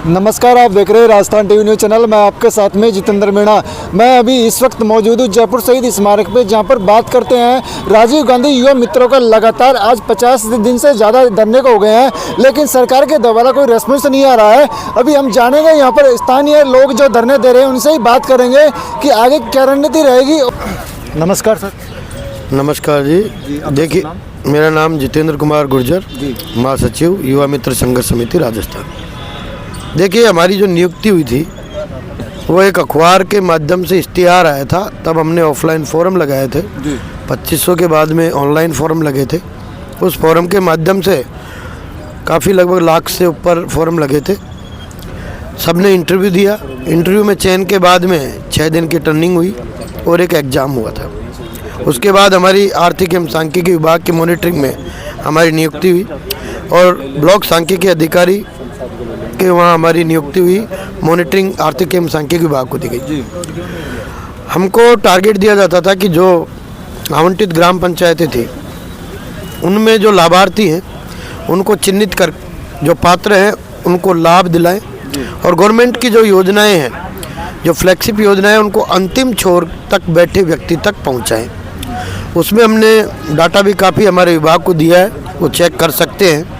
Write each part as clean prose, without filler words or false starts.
नमस्कार, आप देख रहे हैं राजस्थान टीवी न्यूज़ चैनल। मैं आपके साथ में जितेंद्र मीणा। मैं अभी इस वक्त मौजूद हूँ जयपुर शहीद स्मारक पे, जहाँ पर बात करते हैं राजीव गांधी युवा मित्रों का लगातार आज 50 दिन से ज़्यादा धरने को हो गए हैं, लेकिन सरकार के द्वारा कोई रेस्पॉन्स नहीं आ रहा है। अभी हम जानेंगे यहाँ पर स्थानीय लोग जो धरने दे रहे हैं उनसे ही बात करेंगे कि आगे क्या रणनीति रहेगी। नमस्कार सर। नमस्कार जी। देखिए, मेरा नाम जितेंद्र कुमार गुर्जर, महासचिव युवा मित्र संघर्ष समिति राजस्थान। देखिए, हमारी जो नियुक्ति हुई थी वो एक अखबार के माध्यम से इश्तिहार आया था। तब हमने ऑफलाइन फोरम लगाए थे, 2500 के बाद में ऑनलाइन फोरम लगे थे। उस फोरम के माध्यम से काफ़ी लगभग लाख से ऊपर फोरम लगे थे। सबने इंटरव्यू दिया। इंटरव्यू में चयन के बाद में 6 दिन की ट्रेनिंग हुई और एक एग्ज़ाम हुआ था। उसके बाद हमारी आर्थिक एवं सांख्यिकी विभाग की मॉनिटरिंग में हमारी नियुक्ति हुई और ब्लॉक सांख्यिकी अधिकारी के वहाँ हमारी नियुक्ति हुई। मॉनिटरिंग आर्थिक एवं सांख्यिकी विभाग को दी गई। हमको टारगेट दिया जाता था कि जो आवंटित ग्राम पंचायतें थी उनमें जो लाभार्थी हैं उनको चिन्हित कर, जो पात्र हैं उनको लाभ दिलाएं और गवर्नमेंट की जो योजनाएं हैं, जो फ्लैगशिप योजनाएं, उनको अंतिम छोर तक बैठे व्यक्ति तक पहुंचाएं। उसमें हमने डाटा भी काफ़ी हमारे विभाग को दिया है, वो चेक कर सकते हैं।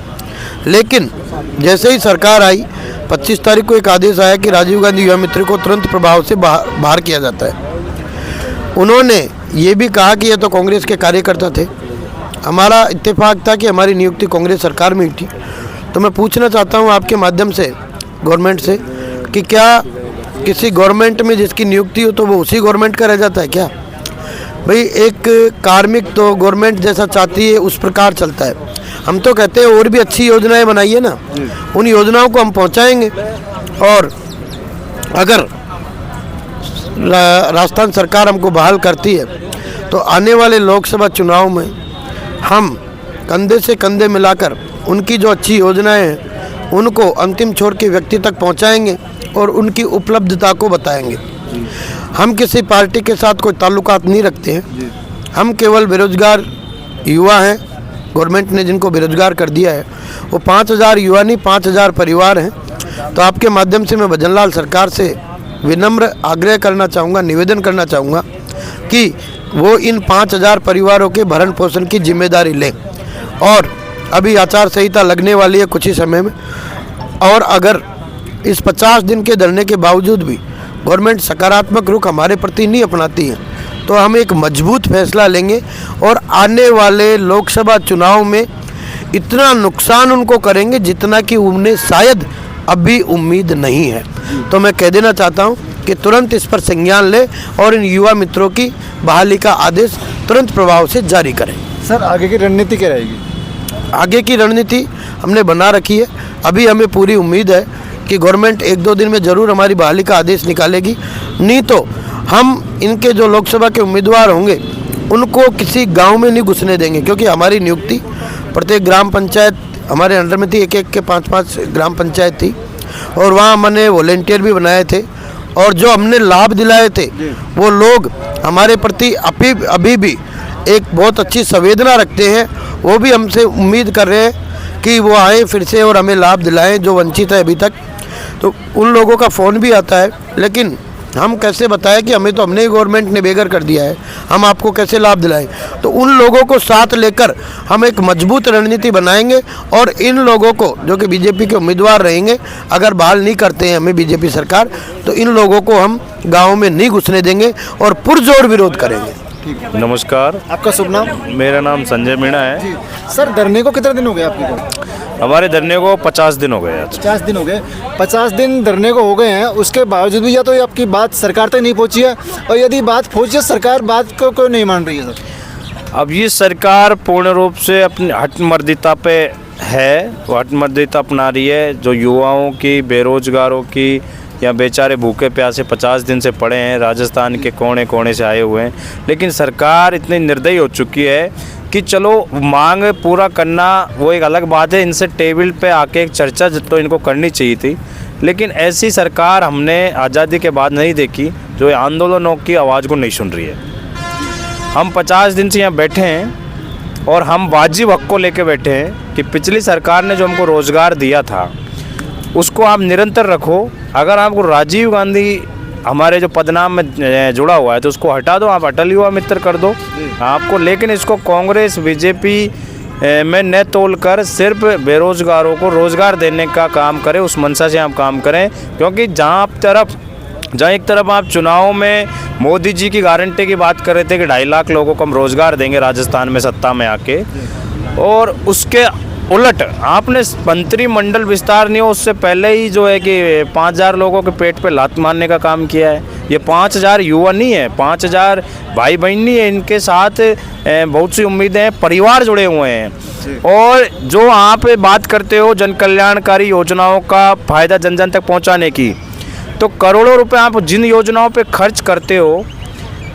लेकिन जैसे ही सरकार आई, 25 तारीख को एक आदेश आया कि राजीव गांधी युवा मित्र को तुरंत प्रभाव से बाहर किया जाता है। उन्होंने ये भी कहा कि ये तो कांग्रेस के कार्यकर्ता थे। हमारा इत्तेफाक था कि हमारी नियुक्ति कांग्रेस सरकार में ही थी। तो मैं पूछना चाहता हूँ आपके माध्यम से गवर्नमेंट से कि क्या किसी गवर्नमेंट में जिसकी नियुक्ति हो तो वो उसी गवर्नमेंट का रह जाता है क्या? भाई, एक कार्मिक तो गवर्नमेंट जैसा चाहती है उस प्रकार चलता है। हम तो कहते हैं और भी अच्छी योजनाएं बनाइए ना, उन योजनाओं को हम पहुंचाएंगे। और अगर राजस्थान सरकार हमको बहाल करती है तो आने वाले लोकसभा चुनाव में हम कंधे से कंधे मिलाकर उनकी जो अच्छी योजनाएं हैं उनको अंतिम छोर के व्यक्ति तक पहुंचाएंगे और उनकी उपलब्धता को बताएंगे। हम किसी पार्टी के साथ कोई ताल्लुकात नहीं रखते हैं। हम केवल बेरोजगार युवा हैं। गवर्नमेंट ने जिनको बेरोजगार कर दिया है वो 5000 युवा नहीं, 5000 परिवार हैं। तो आपके माध्यम से मैं भजनलाल सरकार से विनम्र आग्रह करना चाहूँगा, निवेदन करना चाहूँगा कि वो इन 5000 परिवारों के भरण पोषण की जिम्मेदारी लें। और अभी आचार संहिता लगने वाली है कुछ ही समय में, और अगर इस 50 दिन के धरने के बावजूद भी गवर्नमेंट सकारात्मक रुख हमारे प्रति नहीं अपनाती है तो हम एक मजबूत फैसला लेंगे और आने वाले लोकसभा चुनाव में इतना नुकसान उनको करेंगे जितना कि उन्हें शायद अभी उम्मीद नहीं है। तो मैं कह देना चाहता हूं कि तुरंत इस पर संज्ञान लें और इन युवा मित्रों की बहाली का आदेश तुरंत प्रभाव से जारी करें। सर, आगे की रणनीति क्या रहेगी? आगे की रणनीति हमने बना रखी है। अभी हमें पूरी उम्मीद है कि गवर्नमेंट 1-2 दिन में ज़रूर हमारी बहाली का आदेश निकालेगी। नहीं तो हम इनके जो लोकसभा के उम्मीदवार होंगे उनको किसी गांव में नहीं घुसने देंगे, क्योंकि हमारी नियुक्ति प्रत्येक ग्राम पंचायत हमारे अंडर में थी। एक के 5-5 ग्राम पंचायत थी और वहाँ हमने वॉलेंटियर भी बनाए थे और जो हमने लाभ दिलाए थे वो लोग हमारे प्रति अभी भी एक बहुत अच्छी संवेदना रखते हैं। वो भी हमसे उम्मीद कर रहे हैं कि वो आए फिर से और हमें लाभ दिलाएं जो वंचित है अभी तक। तो उन लोगों का फ़ोन भी आता है, लेकिन हम कैसे बताएं कि हमें तो हमने ही गवर्नमेंट ने बेघर कर दिया है, हम आपको कैसे लाभ दिलाएं। तो उन लोगों को साथ लेकर हम एक मजबूत रणनीति बनाएंगे और इन लोगों को जो कि बीजेपी के उम्मीदवार रहेंगे, अगर बहाल नहीं करते हैं हमें बीजेपी सरकार, तो इन लोगों को हम गाँव में नहीं घुसने देंगे और पुरजोर विरोध करेंगे। नमस्कार, आपका शुभ नाम? मेरा नाम संजय मीणा है जी। सर, धरने को कितने दिन हो गए आपके को? हमारे धरने को 50 दिन हो गए आज। 50 दिन हो गए। 50 दिन धरने को हो गए हैं, उसके बावजूद भी या तो ये आपकी बात सरकार तक नहीं पहुंची है, और यदि बात पहुंची है सरकार बात को क्यों नहीं मान रही है सर? अब ये सरकार पूर्ण रूप से अपनी हठमर्दिता पे है, वो हठमर्दिता अपना रही है। जो युवाओं की, बेरोजगारों की या बेचारे भूखे प्यासे 50 दिन से पड़े हैं, राजस्थान के कोने कोने से आए हुए हैं, लेकिन सरकार इतनी निर्दयी हो चुकी है कि चलो मांग पूरा करना वो एक अलग बात है, इनसे टेबल पे आके एक चर्चा तो इनको करनी चाहिए थी, लेकिन ऐसी सरकार हमने आज़ादी के बाद नहीं देखी जो आंदोलनों की आवाज़ को नहीं सुन रही है। हम 50 दिन से यहाँ बैठे हैं और हम वाजिब हक को लेके बैठे हैं कि पिछली सरकार ने जो हमको रोज़गार दिया था उसको आप निरंतर रखो। अगर आपको राजीव गांधी हमारे जो पदनाम में जुड़ा हुआ है तो उसको हटा दो, आप अटल युवा मित्र कर दो आपको। लेकिन इसको कांग्रेस बीजेपी में न तोल कर सिर्फ बेरोजगारों को रोज़गार देने का काम करें, उस मंशा से आप काम करें। क्योंकि जहाँ एक तरफ आप चुनाव में मोदी जी की गारंटी की बात कर रहे थे कि 2.5 लाख लोगों को हम रोज़गार देंगे राजस्थान में सत्ता में आके, और उसके उलट आपने मंत्रिमंडल विस्तार नहीं हो उससे पहले ही जो है कि 5,000 लोगों के पेट पे लात मारने का काम किया है। ये 5,000 युवा नहीं है, 5,000 भाई बहन नहीं है, इनके साथ बहुत सी उम्मीदें हैं, परिवार जुड़े हुए हैं। और जो आप बात करते हो जन कल्याणकारी योजनाओं का फ़ायदा जन जन तक पहुंचाने की, तो करोड़ों रुपए आप जिन योजनाओं पे खर्च करते हो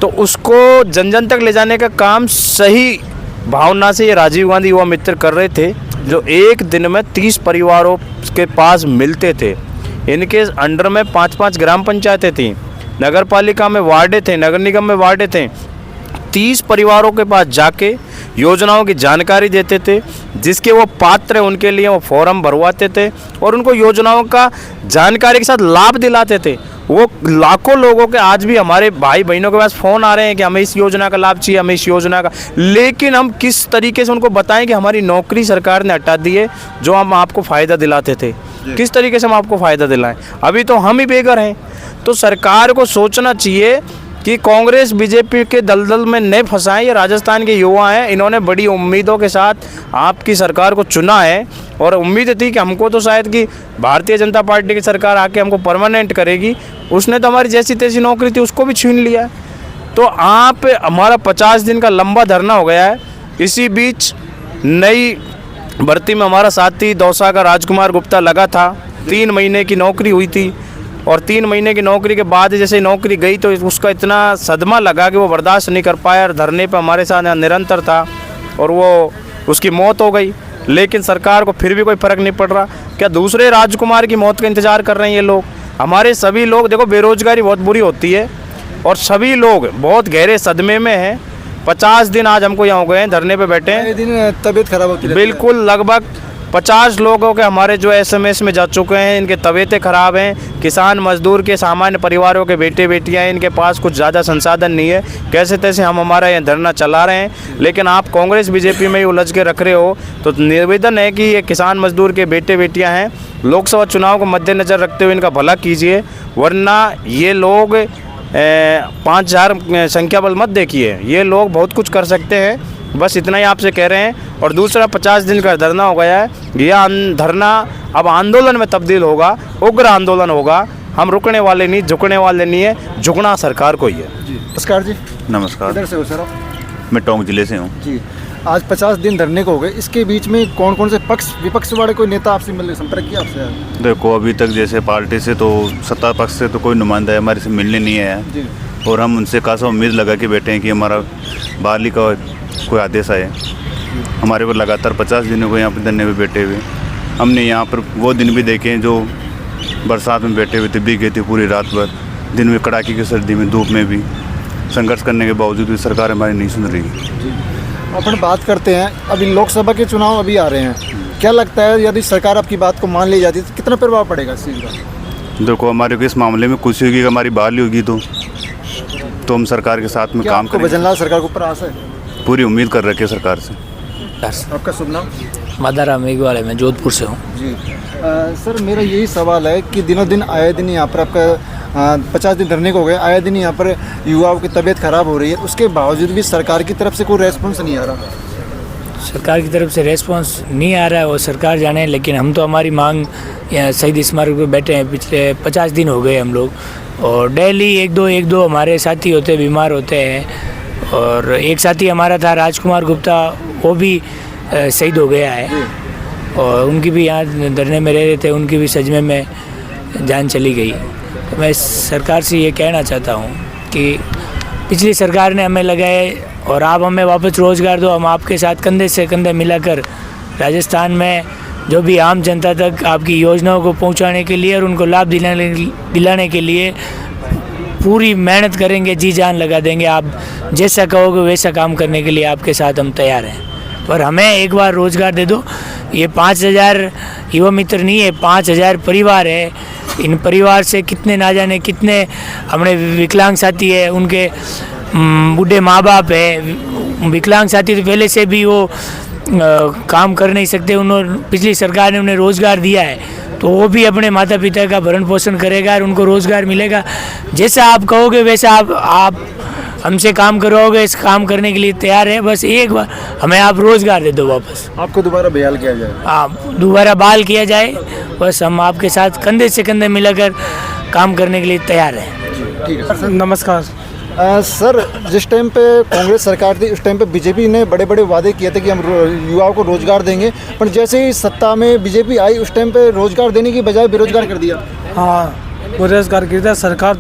तो उसको जन जन तक ले जाने का काम सही भावना से ये राजीव गांधी युवा मित्र कर रहे थे, जो एक दिन में 30 परिवारों के पास मिलते थे। इनके अंडर में 5-5 ग्राम पंचायतें थीं, नगर पालिका में वार्डे थे, नगर निगम में वार्डे थे। 30 परिवारों के पास जाके योजनाओं की जानकारी देते थे, जिसके वो पात्र हैं उनके लिए वो फॉर्म भरवाते थे और उनको योजनाओं का जानकारी के साथ लाभ दिलाते थे। वो लाखों लोगों के आज भी हमारे भाई बहनों के पास फ़ोन आ रहे हैं कि हमें इस योजना का लाभ चाहिए, हमें इस योजना का, लेकिन हम किस तरीके से उनको बताएं कि हमारी नौकरी सरकार ने हटा दी है जो हम आपको फ़ायदा दिलाते थे, किस तरीके से हम आपको फ़ायदा दिलाएं। अभी तो हम ही बेघर हैं। तो सरकार को सोचना चाहिए कि कांग्रेस बीजेपी के दलदल में नहीं फंसाएं। ये राजस्थान के युवा हैं, इन्होंने बड़ी उम्मीदों के साथ आपकी सरकार को चुना है और उम्मीद थी कि हमको तो शायद कि भारतीय जनता पार्टी की सरकार आके हमको परमानेंट करेगी। उसने तो हमारी जैसी तैसी नौकरी थी उसको भी छीन लिया। तो आप हमारा 50 दिन का लंबा धरना हो गया है। इसी बीच नई भर्ती में हमारा साथी दौसा का राजकुमार गुप्ता लगा था, 3 महीने की नौकरी हुई थी और 3 महीने की नौकरी के बाद जैसे नौकरी गई तो उसका इतना सदमा लगा कि वो बर्दाश्त नहीं कर पाया और धरने पे हमारे साथ निरंतर था और वो उसकी मौत हो गई। लेकिन सरकार को फिर भी कोई फ़र्क नहीं पड़ रहा। क्या दूसरे राजकुमार की मौत का इंतज़ार कर रहे हैं ये लोग? हमारे सभी लोग, देखो बेरोजगारी बहुत बुरी होती है और सभी लोग बहुत गहरे सदमे में हैं। 50 दिन आज हमको यहाँ हो गए हैं, धरने पे बैठे हैं। दिन तबीयत खराब होती है बिल्कुल, लगभग 50 लोगों के हमारे जो SMS में जा चुके हैं, इनके तबीयतें ख़राब हैं। किसान मजदूर के सामान्य परिवारों के बेटे बेटियां हैं, इनके पास कुछ ज़्यादा संसाधन नहीं है। कैसे तैसे हम हमारा ये धरना चला रहे हैं, लेकिन आप कांग्रेस बीजेपी में ही उलझ के रख रहे हो। तो निवेदन है कि ये किसान मजदूर के बेटे बेटियाँ हैं, लोकसभा चुनाव को मद्देनज़र रखते हुए इनका भला कीजिए, वरना ये लोग 5,000 संख्या बल मत देखिए, ये लोग बहुत कुछ कर सकते हैं। बस इतना ही आपसे कह रहे हैं। और दूसरा 50 दिन का धरना हो गया है, यह धरना अब आंदोलन में तब्दील होगा, उग्र आंदोलन होगा। हम रुकने वाले नहीं, झुकने वाले नहीं है, झुकना सरकार को ही है। जी नमस्कार जी। नमस्कार। किधर से हो सर आप? मैं टोंक जिले से हूँ। जी, आज 50 दिन धरने को हो गए। इसके बीच में कौन कौन से पक्ष विपक्ष वाले कोई नेता आपसे मिलने संपर्क किया आपसे? देखो, अभी तक जैसे पार्टी से तो सत्ता पक्ष से तो कोई नुमाइंदा हमारे से मिलने नहीं आया जी। और हम उनसे खासा उम्मीद लगा के बैठे हैं कि हमारा बहाली का कोई आदेश आए। हमारे को लगातार 50 दिनों को यहाँ पर धरने पे बैठे हुए। हमने यहाँ पर वो दिन भी देखे हैं जो बरसात में बैठे हुए थे, भीगे थे पूरी रात भर, दिन में कड़ाके की सर्दी में, धूप में भी संघर्ष करने के बावजूद भी सरकार हमारी नहीं सुन रही। अपन बात करते हैं, अभी लोकसभा के चुनाव अभी आ रहे हैं, क्या लगता है यदि सरकार आपकी बात को मान ली जाती तो कितना प्रभाव पड़ेगा इस चीज़ का? देखो, हमारे को इस मामले में खुशी होगी कि हमारी बहाली होगी तो हम सरकार के साथ में काम करेंगे। भजनलाल सरकार के ऊपर आशा है? पूरी उम्मीद कर रखे सरकार से। आपका शुभ नाम? मादाराम मेघवाल, मैं जोधपुर से हूँ। जी सर, मेरा यही सवाल है कि दिनों दिन आए दिन यहाँ पर आपका 50 दिन धरने को हो गए, आए दिन यहाँ पर युवाओं की तबीयत खराब हो रही है, उसके बावजूद भी सरकार की तरफ से कोई रेस्पॉन्स नहीं आ रहा। सरकार की तरफ से रेस्पॉन्स नहीं आ रहा है, वो सरकार जाने। लेकिन हम तो हमारी मांग यहाँ शहीद स्मारक पर बैठे हैं, पिछले 50 दिन हो गए हम लोग, और डेली एक दो हमारे साथी होते बीमार होते हैं। और एक साथी हमारा था राजकुमार गुप्ता, वो भी शहीद हो गया है और उनकी भी यहाँ धरने में रह रहे थे, उनकी भी सजमे में जान चली गई। तो मैं सरकार से ये कहना चाहता हूँ कि पिछली सरकार ने हमें लगाए और आप हमें वापस रोज़गार दो। हम आपके साथ कंधे से कंधे मिलाकर राजस्थान में जो भी आम जनता तक आपकी योजनाओं को पहुँचाने के लिए और उनको लाभ दिलाने के लिए पूरी मेहनत करेंगे, जी जान लगा देंगे। आप जैसा कहोगे वैसा काम करने के लिए आपके साथ हम तैयार हैं। पर हमें एक बार रोज़गार दे दो, ये 5000 युवा मित्र नहीं है, 5000 परिवार है। इन परिवार से कितने ना जाने कितने हमने विकलांग साथी है, उनके बूढ़े माँ बाप है। विकलांग साथी तो पहले से भी वो काम कर नहीं सकते, उन्होंने पिछली सरकार ने उन्हें रोज़गार दिया है, तो वो भी अपने माता पिता का भरण पोषण करेगा और उनको रोज़गार मिलेगा। जैसा आप कहोगे वैसा आप हमसे काम करवाओगे, इस काम करने के लिए तैयार है। बस एक बार हमें आप रोज़गार दे दो वापस, आपको दोबारा बहाल किया जाए। आप दोबारा बहाल किया जाए, बस हम आपके साथ कंधे से कंधे मिलाकर काम करने के लिए तैयार हैं। ठीक है सर। नमस्कार। सर, जिस टाइम पे कांग्रेस सरकार थी उस टाइम पे बीजेपी ने बड़े बड़े वादे किए थे कि हम युवाओं को रोज़गार देंगे, पर जैसे ही सत्ता में बीजेपी आई उस टाइम पे रोज़गार देने की बजाय बेरोजगार कर दिया। हाँ, बेरोजगार कर दिया सरकार,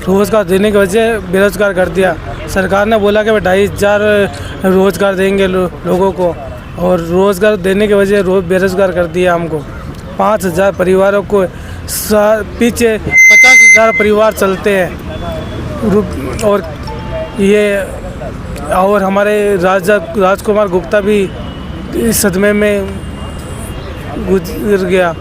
रोज़गार देने की वजह बेरोजगार कर दिया। सरकार ने बोला कि 2,500 रोज़गार देंगे लोगों को, और रोज़गार देने की वजह बेरोजगार कर दिया हमको। 5,000 परिवारों को पीछे 50,000 परिवार चलते हैं, और ये और हमारे राजकुमार गुप्ता भी इस सदमे में गुजर गया।